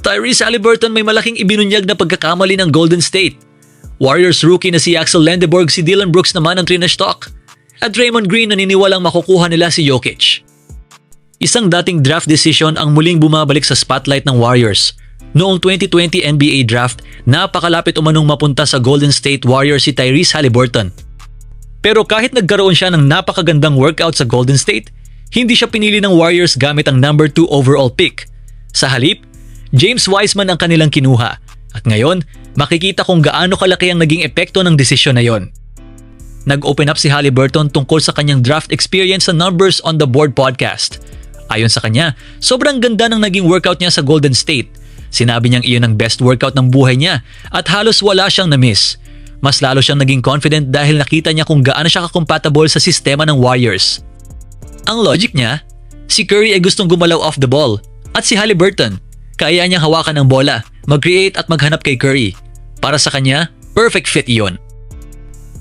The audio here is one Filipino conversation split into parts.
Tyrese Haliburton may malaking ibinunyag na pagkakamali ng Golden State. Warriors rookie na si Axel Lendeborg, si Dillon Brooks naman ang trinash talk. At Draymond Green naniniwalang makukuha nila si Jokic. Isang dating draft decision ang muling bumabalik sa spotlight ng Warriors. Noong 2020 NBA draft, napakalapit umanong mapunta sa Golden State Warriors si Tyrese Haliburton. Pero kahit nagkaroon siya ng napakagandang workout sa Golden State, hindi siya pinili ng Warriors gamit ang number 2 overall pick. Sa halip, James Wiseman ang kanilang kinuha. At ngayon, makikita kung gaano kalaki ang naging epekto ng desisyon na yon. Nag-open up si Haliburton tungkol sa kanyang draft experience sa Numbers on the Board podcast. Ayon sa kanya, sobrang ganda ng naging workout niya sa Golden State. Sinabi niyang iyon ang best workout ng buhay niya at halos wala siyang na-miss. Mas lalo siyang naging confident dahil nakita niya kung gaano siya ka-compatible sa sistema ng Warriors. Ang logic niya, si Curry ay gustong gumalaw off the ball at si Haliburton, kaya niyang hawakan ng bola, mag-create at maghanap kay Curry. Para sa kanya, perfect fit iyon.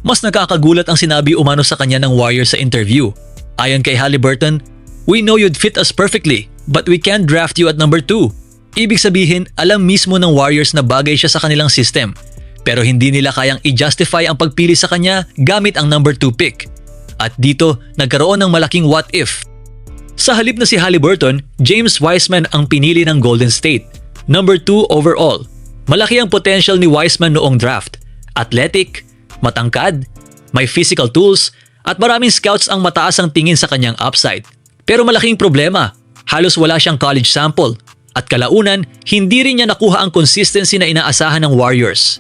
Mas nakakagulat ang sinabi umano sa kanya ng Warriors sa interview. Ayon kay Haliburton, "We know you'd fit us perfectly, but we can't draft you at number 2. Ibig sabihin, alam mismo ng Warriors na bagay siya sa kanilang system, pero hindi nila kayang i-justify ang pagpili sa kanya gamit ang number 2 pick. At dito, nagkaroon ng malaking what if. Sa halip na si Haliburton, James Wiseman ang pinili ng Golden State, number 2 overall. Malaki ang potential ni Wiseman noong draft. Athletic, matangkad, may physical tools, at maraming scouts ang mataas ang tingin sa kanyang upside. Pero malaking problema, halos wala siyang college sample at kalaunan hindi rin niya nakuha ang consistency na inaasahan ng Warriors.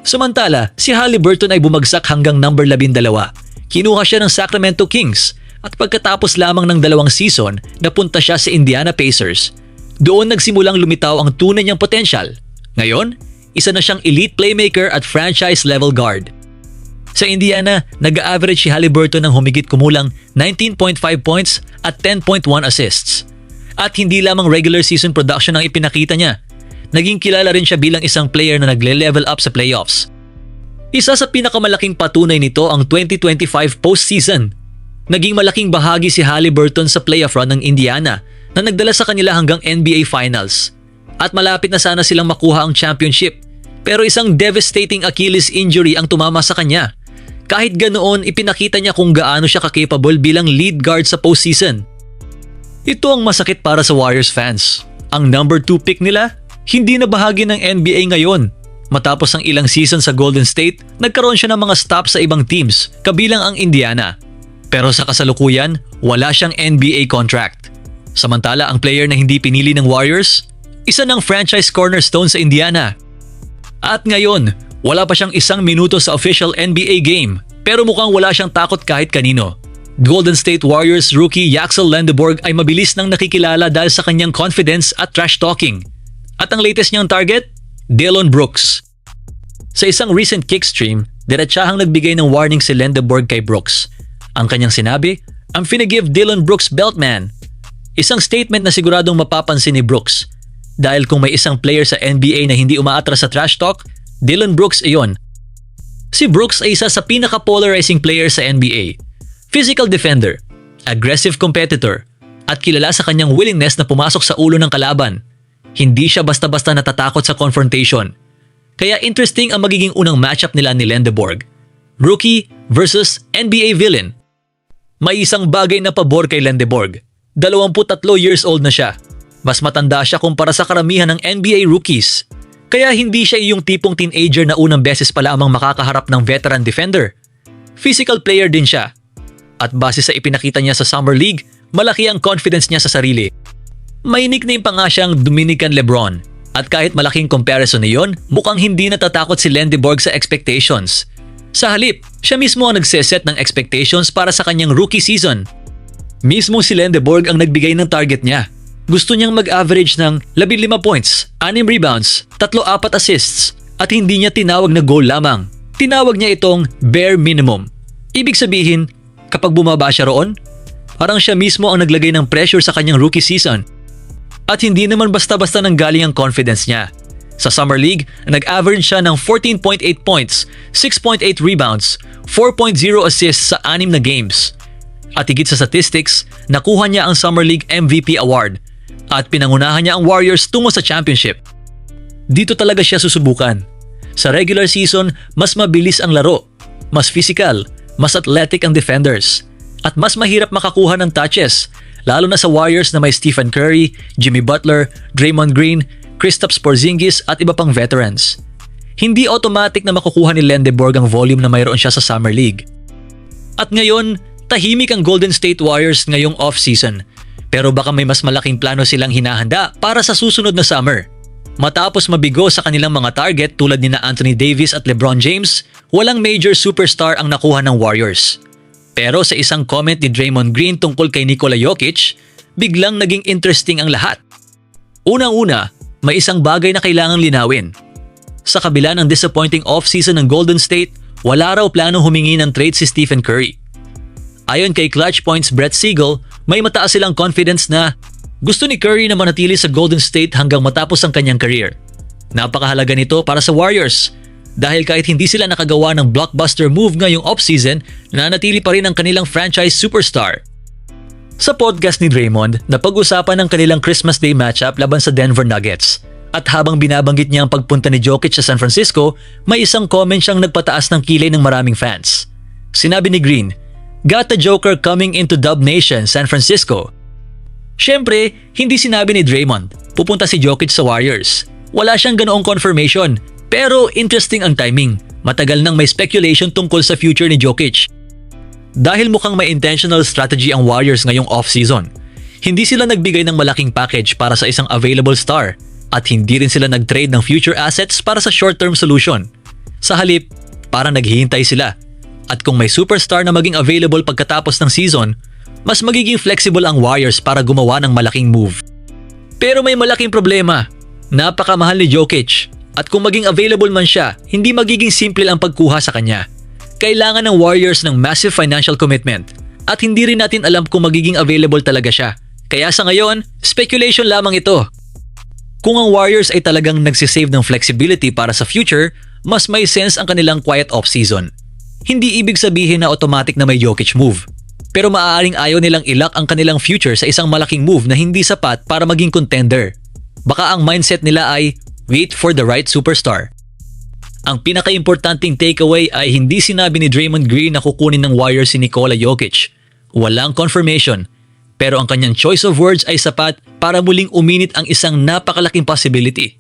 Samantala, si Haliburton ay bumagsak hanggang number 12. Kinuha siya ng Sacramento Kings at pagkatapos lamang ng 2 season, napunta siya sa Indiana Pacers. Doon nagsimulang lumitaw ang tunay niyang potential. Ngayon, isa na siyang elite playmaker at franchise level guard. Sa Indiana, nag-average si Haliburton ng humigit kumulang 19.5 points at 10.1 assists. At hindi lamang regular season production ang ipinakita niya. Naging kilala rin siya bilang isang player na nagle-level up sa playoffs. Isa sa pinakamalaking patunay nito ang 2025 postseason. Naging malaking bahagi si Haliburton sa playoff run ng Indiana na nagdala sa kanila hanggang NBA Finals. At malapit na sana silang makuha ang championship. Pero isang devastating Achilles injury ang tumama sa kanya. Kahit ganoon, ipinakita niya kung gaano siya ka-capable bilang lead guard sa postseason. Ito ang masakit para sa Warriors fans. Ang number 2 pick nila, hindi na bahagi ng NBA ngayon. Matapos ang ilang season sa Golden State, nagkaroon siya ng mga stops sa ibang teams, kabilang ang Indiana. Pero sa kasalukuyan, wala siyang NBA contract. Samantala, ang player na hindi pinili ng Warriors, isa ng franchise cornerstone sa Indiana. At ngayon, wala pa siyang 1 minuto sa official NBA game, pero mukhang wala siyang takot kahit kanino. Golden State Warriors rookie Axel Lendeborg ay mabilis nang nakikilala dahil sa kanyang confidence at trash talking. At ang latest niyang target, Dillon Brooks. Sa isang recent kickstream, diretsahang nagbigay ng warning si Lendeborg kay Brooks. Ang kanyang sinabi, "I'm finna give Dillon Brooks belt, man." Isang statement na siguradong mapapansin ni Brooks. Dahil kung may isang player sa NBA na hindi umaatras sa trash talk, Dillon Brooks iyon. Si Brooks ay isa sa pinaka-polarizing player sa NBA. Physical defender, aggressive competitor, at kilala sa kanyang willingness na pumasok sa ulo ng kalaban. Hindi siya basta-basta natatakot sa confrontation. Kaya interesting ang magiging unang matchup nila ni Lendeborg. Rookie versus NBA villain. May isang bagay na pabor kay Lendeborg. 23 years old na siya. Mas matanda siya kumpara sa karamihan ng NBA rookies. Kaya hindi siya yung tipong teenager na unang beses pa lamang makakaharap ng veteran defender. Physical player din siya. At base sa ipinakita niya sa Summer League, malaki ang confidence niya sa sarili. May nickname pa nga siyang Dominican Lebron. At kahit malaking comparison niyon, mukhang hindi natatakot si Lendeborg sa expectations. Sa halip, siya mismo ang nagseset ng expectations para sa kanyang rookie season. Mismo si Lendeborg ang nagbigay ng target niya. Gusto niyang mag-average ng 15 points, 6 rebounds, 3-4 assists, at hindi niya tinawag na goal lamang. Tinawag niya itong bare minimum. Ibig sabihin, kapag bumaba siya roon, parang siya mismo ang naglagay ng pressure sa kanyang rookie season. At hindi naman basta-basta nanggaling ang confidence niya. Sa Summer League, nag-average siya ng 14.8 points, 6.8 rebounds, 4.0 assists sa 6 na games. At higit sa statistics, nakuha niya ang Summer League MVP award. at pinangunahan niya ang Warriors tungo sa championship. Dito talaga siya susubukan. Sa regular season, mas mabilis ang laro, mas physical, mas athletic ang defenders, at mas mahirap makakuha ng touches, lalo na sa Warriors na may Stephen Curry, Jimmy Butler, Draymond Green, Kristaps Porzingis at iba pang veterans. Hindi automatic na makukuha ni Lendeborg ang volume na mayroon siya sa Summer League. At ngayon, tahimik ang Golden State Warriors ngayong off-season. Pero baka may mas malaking plano silang hinahanda para sa susunod na summer. Matapos mabigo sa kanilang mga target tulad ni na Anthony Davis at LeBron James, walang major superstar ang nakuha ng Warriors. Pero sa isang comment ni Draymond Green tungkol kay Nikola Jokic, biglang naging interesting ang lahat. Unang-una, may isang bagay na kailangang linawin. Sa kabila ng disappointing off-season ng Golden State, wala raw plano humingi ng trade si Stephen Curry. Ayon kay Clutch Points Brett Siegel, may mataas silang confidence na gusto ni Curry na manatili sa Golden State hanggang matapos ang kanyang career. Napakahalaga nito para sa Warriors dahil kahit hindi sila nakagawa ng blockbuster move ngayong off-season, nanatili pa rin ang kanilang franchise superstar. Sa podcast ni Draymond, napag-usapan ang kanilang Christmas Day matchup laban sa Denver Nuggets. At habang binabanggit niya ang pagpunta ni Jokic sa San Francisco, may isang comment siyang nagpataas ng kilay ng maraming fans. Sinabi ni Green, "Got the Joker coming into Dub Nation, San Francisco." Siyempre, hindi sinabi ni Draymond, pupunta si Jokic sa Warriors. Wala siyang ganoong confirmation, pero interesting ang timing. Matagal nang may speculation tungkol sa future ni Jokic. Dahil mukhang may intentional strategy ang Warriors ngayong off-season, hindi sila nagbigay ng malaking package para sa isang available star. At hindi rin sila nag-trade ng future assets para sa short-term solution. Sa halip, parang naghihintay sila. At kung may superstar na maging available pagkatapos ng season, mas magiging flexible ang Warriors para gumawa ng malaking move. Pero may malaking problema. Napakamahal ni Jokic. At kung maging available man siya, hindi magiging simple ang pagkuha sa kanya. Kailangan ng Warriors ng massive financial commitment. At hindi rin natin alam kung magiging available talaga siya. Kaya sa ngayon, speculation lamang ito. Kung ang Warriors ay talagang nagsisave ng flexibility para sa future, mas may sense ang kanilang quiet off-season. Hindi ibig sabihin na automatic na may Jokic move. Pero maaaring ayaw nilang ilak ang kanilang future sa isang malaking move na hindi sapat para maging contender. Baka ang mindset nila ay wait for the right superstar. Ang pinaka-importanting takeaway ay hindi sinabi ni Draymond Green na kukunin ng Warriors si Nikola Jokic. Walang confirmation. Pero ang kanyang choice of words ay sapat para muling uminit ang isang napakalaking possibility.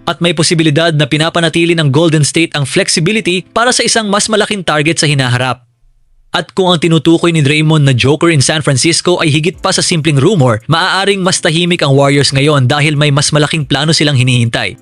At may posibilidad na pinapanatili ng Golden State ang flexibility para sa isang mas malaking target sa hinaharap. At kung ang tinutukoy ni Draymond na Joker in San Francisco ay higit pa sa simpleng rumor, maaaring mas tahimik ang Warriors ngayon dahil may mas malaking plano silang hinihintay.